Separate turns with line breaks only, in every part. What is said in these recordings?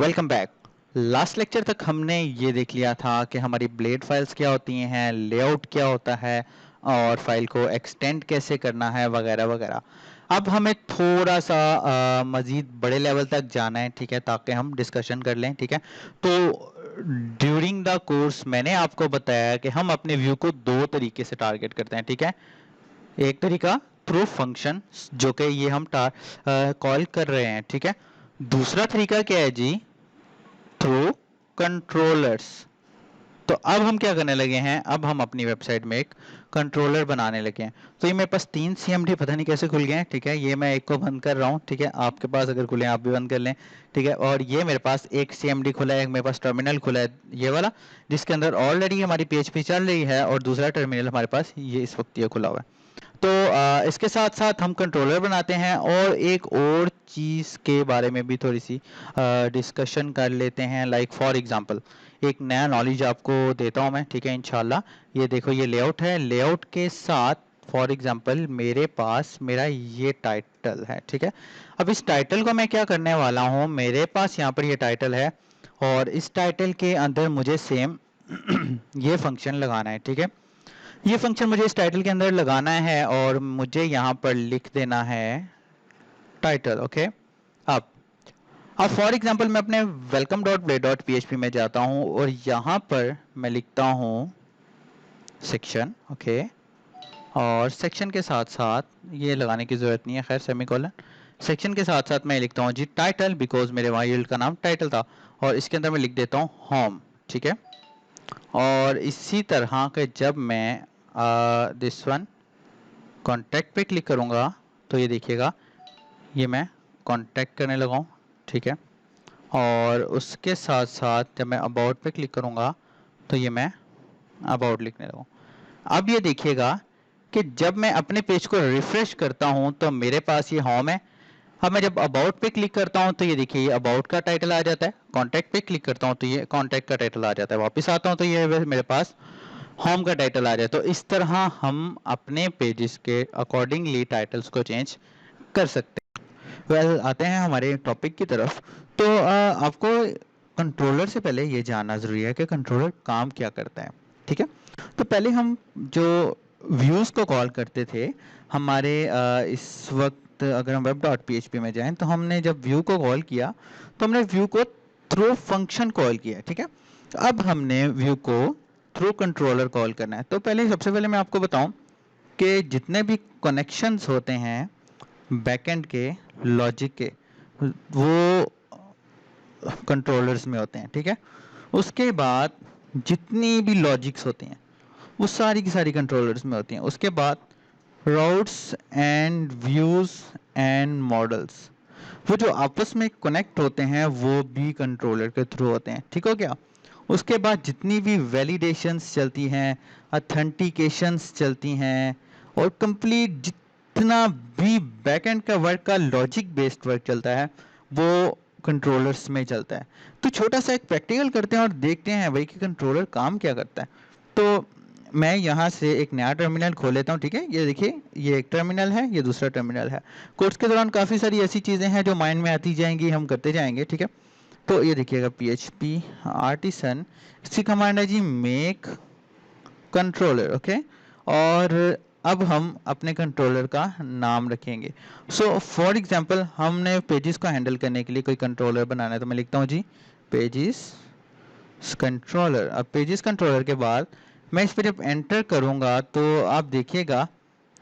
Welcome back. Last lecture तक हमने ये देख लिया था कि हमारी ब्लेड फाइल्स क्या होती हैं, लेआउट क्या होता है और फाइल को एक्सटेंड कैसे करना है वगैरह वगैरह। अब हमें थोड़ा सा मज़ीद बड़े लेवल तक जाना है, ठीक है, ताकि हम डिस्कशन कर लें, ठीक है। तो ड्यूरिंग द कोर्स मैंने आपको बताया कि हम अपने व्यू को दो तरीके से टारगेट करते हैं, ठीक है। एक तरीका थ्रू फंक्शन, जो कि ये हम कॉल कर रहे हैं, ठीक है। दूसरा तरीका क्या है जी? Through controllers. तो अब हम क्या करने लगे हैं, अब हम अपनी वेबसाइट में एक कंट्रोलर बनाने लगे हैं। तो ये मेरे पास 3 CMD पता नहीं कैसे खुल गए हैं, ठीक है। ये मैं एक को बंद कर रहा हूँ, ठीक है। आपके पास अगर खुले आप भी बंद कर लें, ठीक है। और ये मेरे पास एक CMD खुला है, एक मेरे पास टर्मिनल खुला है, ये वाला, जिसके अंदर ऑलरेडी हमारी PHP चल रही है, और दूसरा टर्मिनल हमारे पास ये इस वक्त ये खुला हुआ है। तो इसके साथ साथ हम कंट्रोलर बनाते हैं, और एक और चीज़ के बारे में भी थोड़ी सी डिस्कशन कर लेते हैं। लाइक फॉर एग्जांपल एक नया नॉलेज आपको देता हूं मैं, ठीक है, इंशाल्लाह। ये देखो, ये लेआउट है। लेआउट के साथ फॉर एग्जांपल मेरे पास मेरा ये टाइटल है, ठीक है। अब इस टाइटल को मैं क्या करने वाला हूँ, मेरे पास यहाँ पर ये टाइटल है, और इस टाइटल के अंदर मुझे सेम ये फंक्शन लगाना है, ठीक है। ये फंक्शन मुझे इस टाइटल के अंदर लगाना है, और मुझे यहाँ पर लिख देना है टाइटल, ओके। अब अब फॉर एग्जांपल मैं अपने welcome dot play dot PHP में जाता हूँ, और यहाँ पर मैं लिखता हूँ सेक्शन, ओके। और सेक्शन के साथ साथ ये लगाने की ज़रूरत नहीं है, खैर, सेमीकोलन। सेक्शन के साथ साथ मैं लिखता हूँ जी टाइटल, बिकॉज मेरे वाइल्ड का नाम टाइटल था, और इसके अंदर मैं लिख देता हूँ होम, ठीक है। और इसी तरह के जब मैं दिस वन कॉन्टैक्ट पे क्लिक करूँगा, तो ये देखिएगा, ये मैं कॉन्टैक्ट करने लगा हूँ, ठीक है। और उसके साथ साथ जब मैं अबाउट पे क्लिक करूँगा, तो ये मैं अबाउट लिखने लगा हूँ। अब ये देखिएगा कि जब मैं अपने पेज को रिफ्रेश करता हूँ, तो मेरे पास ये होम है। अब मैं जब अबाउट पे क्लिक करता हूँ, तो ये देखिए, ये अबाउट का टाइटल आ जाता है। कॉन्टैक्ट पे क्लिक करता हूँ, तो ये कॉन्टैक्ट का टाइटल आ जाता है। वापस आता हूँ, तो ये मेरे पास होम का टाइटल आ जाए। तो इस तरह हम अपने पेजेस के अकॉर्डिंगली टाइटल्स को चेंज कर सकते हैं। आते हैं हमारे टॉपिक की तरफ। तो आपको कंट्रोलर से पहले ये जानना ज़रूरी है कि कंट्रोलर काम क्या करता है, ठीक है। तो पहले हम जो व्यूज़ को कॉल करते थे, हमारे इस वक्त अगर हम वेब डॉट PHP में जाएं, तो हमने जब व्यू को कॉल किया, तो हमने व्यू को थ्रू फंक्शन कॉल किया, ठीक है। तो अब हमने व्यू को थ्रू कंट्रोलर कॉल करना है। तो पहले सबसे पहले मैं आपको बताऊं कि जितने भी कनेक्शंस होते हैं बैकएंड के, लॉजिक के, वो कंट्रोलर्स में होते हैं, ठीक है। उसके बाद जितनी भी लॉजिक्स होती हैं, वो सारी की सारी कंट्रोलर्स में होती हैं। उसके बाद routes and views and models, वो जो आपस में कनेक्ट होते हैं, वो भी कंट्रोलर के थ्रू होते हैं, ठीक हो गया। उसके बाद जितनी भी वैलिडेशंस चलती हैं, अथेंटिकेशंस चलती हैं, और कंप्लीट जितना भी बैकएंड का वर्क का लॉजिक बेस्ड वर्क चलता है, वो कंट्रोलर्स में चलता है। तो छोटा सा एक प्रैक्टिकल करते हैं और देखते हैं भाई कि कंट्रोलर काम क्या करता है। तो मैं यहाँ से एक नया टर्मिनल खोल लेता हूँ, ठीक है। ये देखिए, ये एक टर्मिनल है, ये दूसरा टर्मिनल है। कोर्स के दौरान काफ़ी सारी ऐसी चीज़ें हैं जो माइंड में आती जाएंगी, हम करते जाएंगे, ठीक है। तो ये देखिएगा, PHP आर्टिसन, इसकी कमांड है जी मेक कंट्रोलर, ओके। और अब हम अपने कंट्रोलर का नाम रखेंगे। सो फॉर एग्जांपल हमने पेजेस को हैंडल करने के लिए कोई कंट्रोलर बनाना है, तो मैं लिखता हूँ जी पेजेस कंट्रोलर। अब पेजेस कंट्रोलर के बाद मैं इस पर जब एंटर करूँगा, तो आप देखिएगा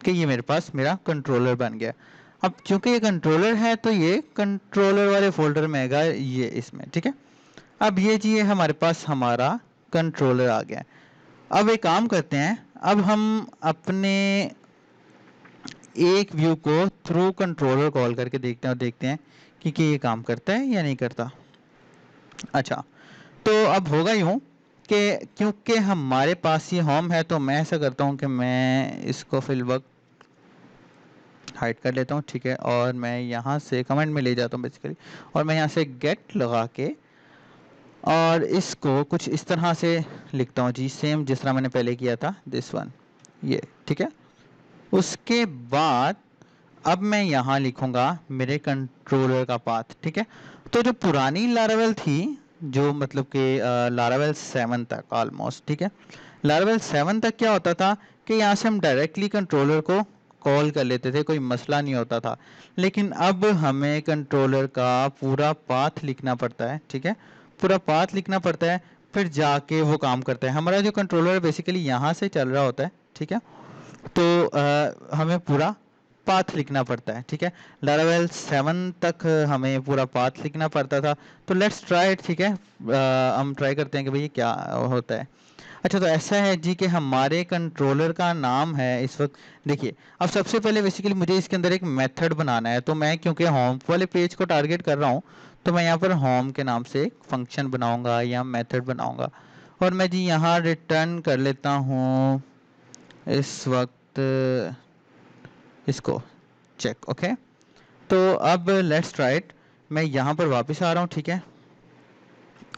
कि ये मेरे पास मेरा कंट्रोलर बन गया। अब क्योंकि ये कंट्रोलर है, तो ये कंट्रोलर वाले फोल्डर में आएगा, ये इसमें, ठीक है। अब ये जी, ये हमारे पास हमारा कंट्रोलर आ गया। अब एक काम करते हैं, अब हम अपने एक व्यू को थ्रू कंट्रोलर कॉल करके देखते हैं, और देखते हैं कि ये काम करता है या नहीं करता। अच्छा, तो अब होगा यूँ कि क्योंकि हमारे पास ये होम है, तो मैं ऐसा करता हूँ कि मैं इसको फिल वक्त हाइड कर लेता हूँ, ठीक है। और मैं यहाँ से कमेंट में ले जाता हूँ बेसिकली, और मैं यहाँ से गेट लगा के और इसको कुछ इस तरह से लिखता हूँ जी, सेम जिस तरह मैंने पहले किया था, दिस वन, ये, ठीक है। उसके बाद अब मैं यहाँ लिखूंगा मेरे कंट्रोलर का पाथ, ठीक है। तो जो पुरानी लारावेल थी, जो मतलब कि लारावेल 7 तक ऑलमोस्ट, ठीक है, लारावेल 7 तक क्या होता था कि यहाँ से हम डायरेक्टली कंट्रोलर को कॉल कर लेते थे, कोई मसला नहीं होता था। लेकिन अब हमें कंट्रोलर का पूरा पाथ लिखना पड़ता है, ठीक है, पूरा पाथ लिखना पड़ता है, फिर जाके वो काम करता है। हमारा जो कंट्रोलर बेसिकली यहाँ से चल रहा होता है, ठीक है, तो हमें पूरा पाथ लिखना पड़ता है, ठीक है। लारावेल 7 तक हमें पूरा पाथ लिखना पड़ता था। तो लेट्स ट्राई इट, ठीक है, हम ट्राई करते हैं कि भाई ये क्या होता है। अच्छा, तो ऐसा है जी कि हमारे कंट्रोलर का नाम है इस वक्त, देखिए। अब सबसे पहले बेसिकली मुझे इसके अंदर एक मेथड बनाना है, तो मैं क्योंकि होम वाले पेज को टारगेट कर रहा हूँ, तो मैं यहाँ पर होम के नाम से एक फंक्शन बनाऊंगा या मेथड बनाऊंगा। और मैं जी यहाँ रिटर्न कर लेता हूँ इस वक्त इसको चेक, ओके। तो अब लेट्स ट्राई इट। मैं यहाँ पर वापस आ रहा हूँ, ठीक है,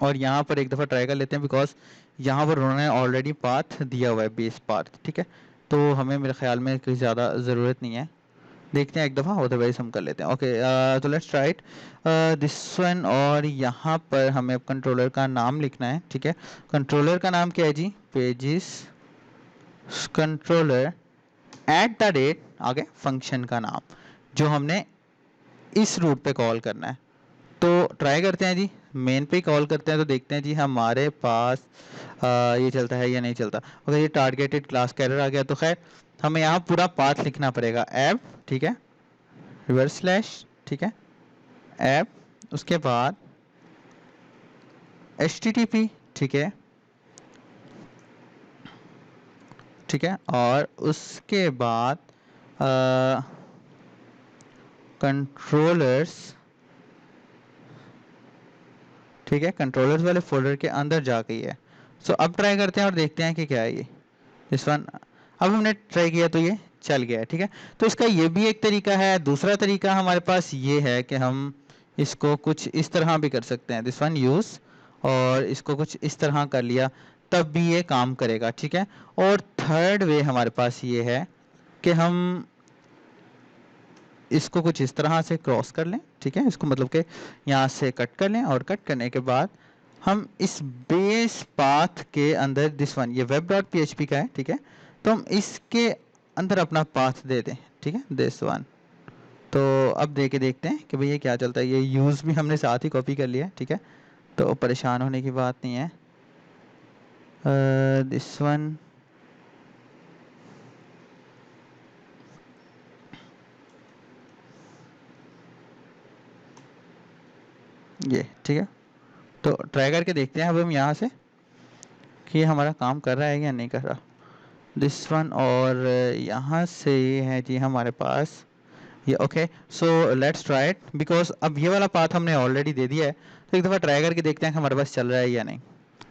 और यहाँ पर एक दफ़ा ट्राई कर लेते हैं, बिकॉज यहाँ पर उन्होंने ऑलरेडी पाथ दिया हुआ है, बेस पाथ, ठीक है। तो हमें मेरे ख्याल में कोई ज़्यादा ज़रूरत नहीं है, देखते हैं एक दफ़ा, अदरवाइज हम कर लेते हैं। ओके, तो let's try it this one. और यहाँ पर हमें अब कंट्रोलर का नाम लिखना है, ठीक है। कंट्रोलर का नाम क्या है जी? Pages controller at the rate, आगे फंक्शन का नाम जो हमने इस रूट पे कॉल करना है। तो ट्राई करते हैं जी, मेन पे कॉल करते हैं, तो देखते हैं जी हमारे पास ये चलता है या नहीं चलता। अगर ये टारगेटेड क्लास का एरर आ गया तो खैर हमें यहाँ पूरा पाथ लिखना पड़ेगा, ऐप, ठीक है, रिवर्स स्लैश, ठीक है, ऐप, उसके बाद HTTP, ठीक है, ठीक है, और उसके बाद कंट्रोलर्स, ठीक है, कंट्रोलर्स वाले फोल्डर के अंदर जा गई है। सो अब ट्राई करते हैं और देखते हैं कि क्या है ये, दिस वन। अब हमने ट्राई किया तो ये चल गया है, ठीक है। तो इसका ये भी एक तरीका है। दूसरा तरीका हमारे पास ये है कि हम इसको कुछ इस तरह भी कर सकते हैं, दिस वन यूज़, और इसको कुछ इस तरह कर लिया, तब भी ये काम करेगा, ठीक है। और थर्ड वे हमारे पास ये है कि हम इसको कुछ इस तरह से क्रॉस कर लें, ठीक है, इसको मतलब कि यहाँ से कट कर लें, और कट करने के बाद हम इस बेस पाथ के अंदर, दिस वन, ये web.php का है, ठीक है, तो हम इसके अंदर अपना पाथ दे दें, ठीक है, दिस वन। तो अब दे के देखते हैं कि भैया क्या चलता है। ये यूज़ भी हमने साथ ही कॉपी कर लिया, ठीक है, तो परेशान होने की बात नहीं है। दिस वन, ये ठीक है। तो ट्राई करके देखते हैं अब हम यहाँ से कि ये हमारा काम कर रहा है या नहीं कर रहा, दिस वन। और यहाँ से ये है जी हमारे पास ये, okay. So let's try it, because अब ये वाला पाथ हमने ऑलरेडी दे दिया है, तो एक दफ़ा ट्राई करके देखते हैं कि हमारे पास चल रहा है या नहीं,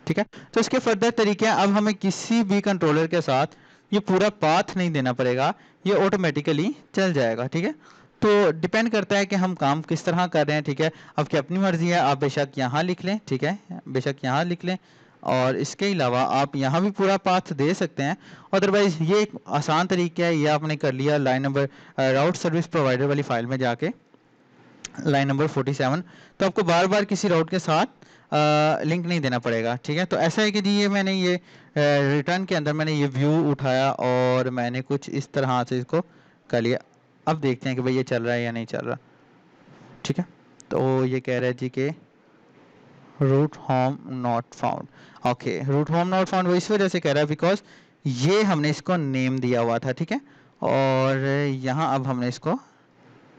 ठीक है। तो इसके फर्दर तरीके हैं, अब हमें किसी भी कंट्रोलर के साथ ये पूरा पाथ नहीं देना पड़ेगा, ये ऑटोमेटिकली चल जाएगा, ठीक है। तो डिपेंड करता है कि हम काम किस तरह कर रहे हैं, ठीक है। आपकी अपनी मर्जी है, आप बेशक यहाँ लिख लें, ठीक है, बेशक यहाँ लिख लें, और इसके अलावा आप यहाँ भी पूरा पाथ दे सकते हैं। अदरवाइज ये एक आसान तरीका है, ये आपने कर लिया लाइन नंबर राउट सर्विस प्रोवाइडर वाली फाइल में जाके, लाइन नंबर 47, तो आपको बार बार किसी राउट के साथ लिंक नहीं देना पड़ेगा, ठीक है। तो ऐसा है कि जी ये मैंने ये रिटर्न के अंदर मैंने ये व्यू उठाया और मैंने कुछ इस तरह से इसको कर लिया। अब देखते हैं कि भाई ये चल रहा है या नहीं चल रहा, ठीक है। तो ये कह रहा है जी कि route home not found, okay, route home not found वो इस वजह से कह रहा है बिकॉज ये हमने इसको नेम दिया हुआ था, ठीक है। और यहाँ अब हमने इसको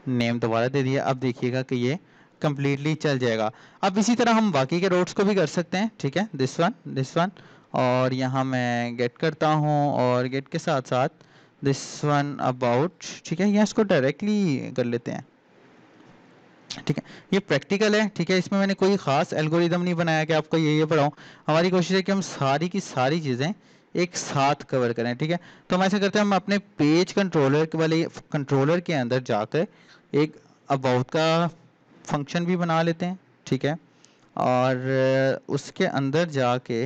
नेम दोबारा दे दिया। अब देखिएगा कि ये कंप्लीटली चल जाएगा। अब इसी तरह हम बाकी के रोड्स को भी कर सकते हैं, ठीक है, दिस वन, दिस वन, और यहाँ मैं गेट करता हूँ, और गेट के साथ साथ दिस वन अबाउट, ठीक है, यहाँ इसको डायरेक्टली कर लेते हैं, ठीक है। ये प्रैक्टिकल है, ठीक है, इसमें मैंने कोई ख़ास एल्गोरिदम नहीं बनाया कि आपको ये पढ़ाऊँ। हमारी कोशिश है कि हम सारी की सारी चीज़ें एक साथ कवर करें, ठीक है। तो हम ऐसा करते हैं, हम अपने पेज कंट्रोलर के वाले कंट्रोलर के अंदर जाकर एक अबाउट का फंक्शन भी बना लेते हैं, ठीक है, और उसके अंदर जाके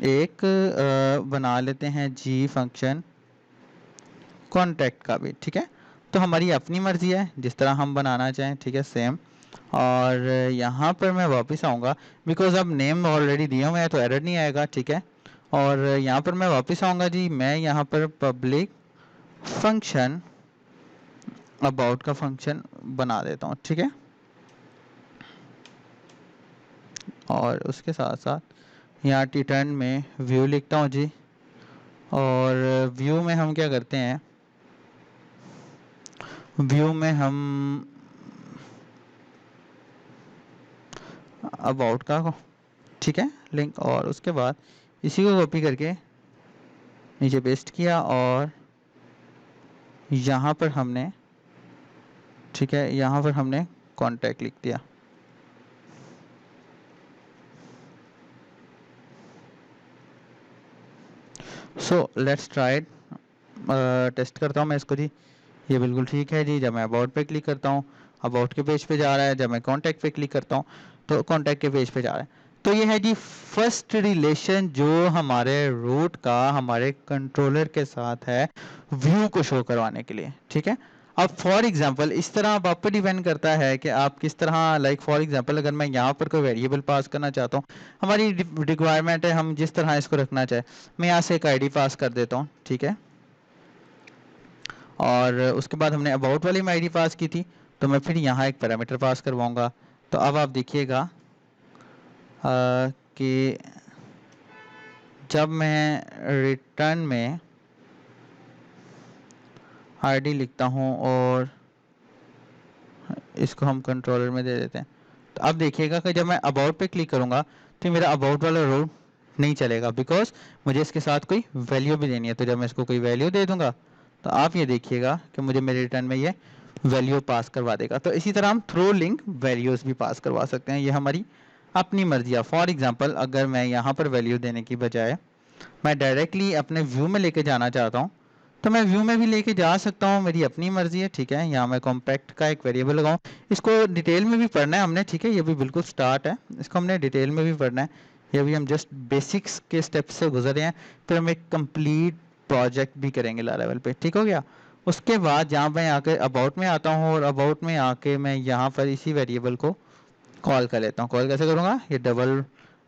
एक बना लेते हैं जी फंक्शन कॉन्टैक्ट का भी, ठीक है। तो हमारी अपनी मर्जी है जिस तरह हम बनाना चाहें, ठीक है, सेम। और यहाँ पर मैं वापस आऊँगा बिकॉज अब नेम ऑलरेडी दिया हुआ है तो एरर नहीं आएगा, ठीक है। और यहाँ पर मैं वापस आऊँगा जी, मैं यहाँ पर पब्लिक फंक्शन अबाउट का फंक्शन बना देता हूँ, ठीक है। और उसके साथ साथ यहाँ रिटर्न में व्यू लिखता हूँ जी। और व्यू में हम क्या करते हैं, व्यू में हम अबाउट का, ठीक है, लिंक, और उसके बाद इसी को कॉपी करके नीचे पेस्ट किया और यहाँ पर हमने, ठीक है, यहाँ पर हमने कॉन्टैक्ट लिख दिया। So let's try it. Test करता हूँ मैं इसको जी। ये बिल्कुल ठीक है जी। जब मैं अबाउट पे क्लिक करता हूँ अबाउट के पेज पे जा रहा है, जब मैं कॉन्टैक्ट पे क्लिक करता हूँ तो कॉन्टैक्ट के पेज पे जा रहा है। तो ये है जी फर्स्ट रिलेशन जो हमारे रूट का हमारे कंट्रोलर के साथ है व्यू को शो करवाने के लिए, ठीक है। अब फॉर एग्जांपल इस तरह आप पे डिपेंड करता है कि आप किस तरह, लाइक फॉर एग्जांपल अगर मैं यहाँ पर कोई वेरिएबल पास करना चाहता हूँ, हमारी रिक्वायरमेंट है हम जिस तरह इसको रखना चाहे, मैं यहाँ से एक आईडी पास कर देता हूँ, ठीक है। और उसके बाद हमने अबाउट वाली में आईडी पास की थी तो मैं फिर यहाँ एक पैरामीटर पास करवाऊंगा। तो अब आप देखिएगा कि जब मैं रिटर्न में आईडी लिखता हूँ और इसको हम कंट्रोलर में दे देते हैं, तो अब देखिएगा कि जब मैं अबाउट पे क्लिक करूँगा तो मेरा अबाउट वाला रो नहीं चलेगा बिकॉज मुझे इसके साथ कोई वैल्यू भी देनी है। तो जब मैं इसको कोई वैल्यू दे दूंगा तो आप ये देखिएगा कि मुझे मेरे रिटर्न में ये वैल्यू पास करवा देगा। तो इसी तरह हम थ्रू लिंक वैल्यूज भी पास करवा सकते हैं, ये हमारी अपनी मर्जी है। फॉर एग्जांपल अगर मैं यहाँ पर वैल्यू देने की बजाय मैं डायरेक्टली अपने व्यू में लेके जाना चाहता हूँ तो मैं व्यू में भी लेके जा सकता हूँ, मेरी अपनी मर्जी है, ठीक है। यहाँ मैं कॉम्पैक्ट का एक वेरिएबल लगाऊँ, इसको डिटेल में भी पढ़ना है हमने, ठीक है। ये भी बिल्कुल स्टार्ट है, इसको हमने डिटेल में भी पढ़ना है। ये भी हम जस्ट बेसिक्स के स्टेप से गुजरे हैं, फिर हम एक कंप्लीट प्रोजेक्ट भी करेंगे ला लेवल पे, ठीक हो गया। उसके बाद यहाँ मैं आके अबाउट में आता हूँ और अबाउट में आके मैं यहाँ पर इसी वेरिएबल को कॉल कर लेता हूँ। कॉल कैसे करूँगा, ये डबल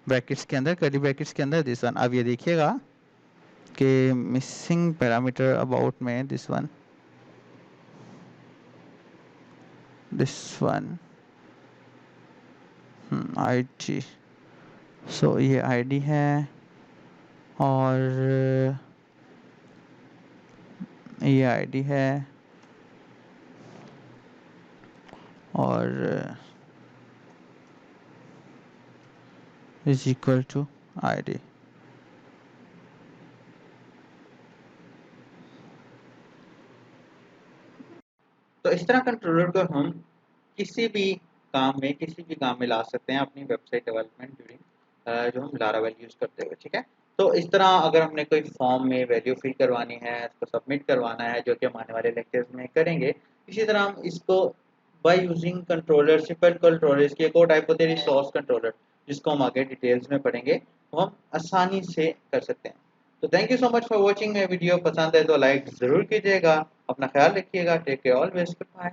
ब्रैकेट्स के अंदर, कर्ली ब्रैकेट्स के अंदर दिस वन। अब ये देखिएगा कि मिसिंग पैरामीटर अबाउट में दिस वन आईडी। सो ये आईडी है और ये आईडी है और इज इक्वल टू आईडी। तो इस तरह कंट्रोलर को हम किसी भी काम में ला सकते हैं अपनी वेबसाइट डेवलपमेंट ड्यूरिंग जो हम लारावेल यूज करते हुए, ठीक है। तो इस तरह अगर हमने कोई फॉर्म में वैल्यू फिल करवानी है, इसको सबमिट करवाना है, जो कि हम आने वाले लेक्चर्स में करेंगे। इसी तरह हम इसको by using controller, simple controller की एक और टाइप होती है रिसोर्स कंट्रोलर, जिसको हम आगे डिटेल्स में पढ़ेंगे, वो हम आसानी से कर सकते हैं। तो thank you so much for watching. Video पसंद है तो लाइक जरूर कीजिएगा। अपना ख्याल रखिएगा। Take care always. Good bye.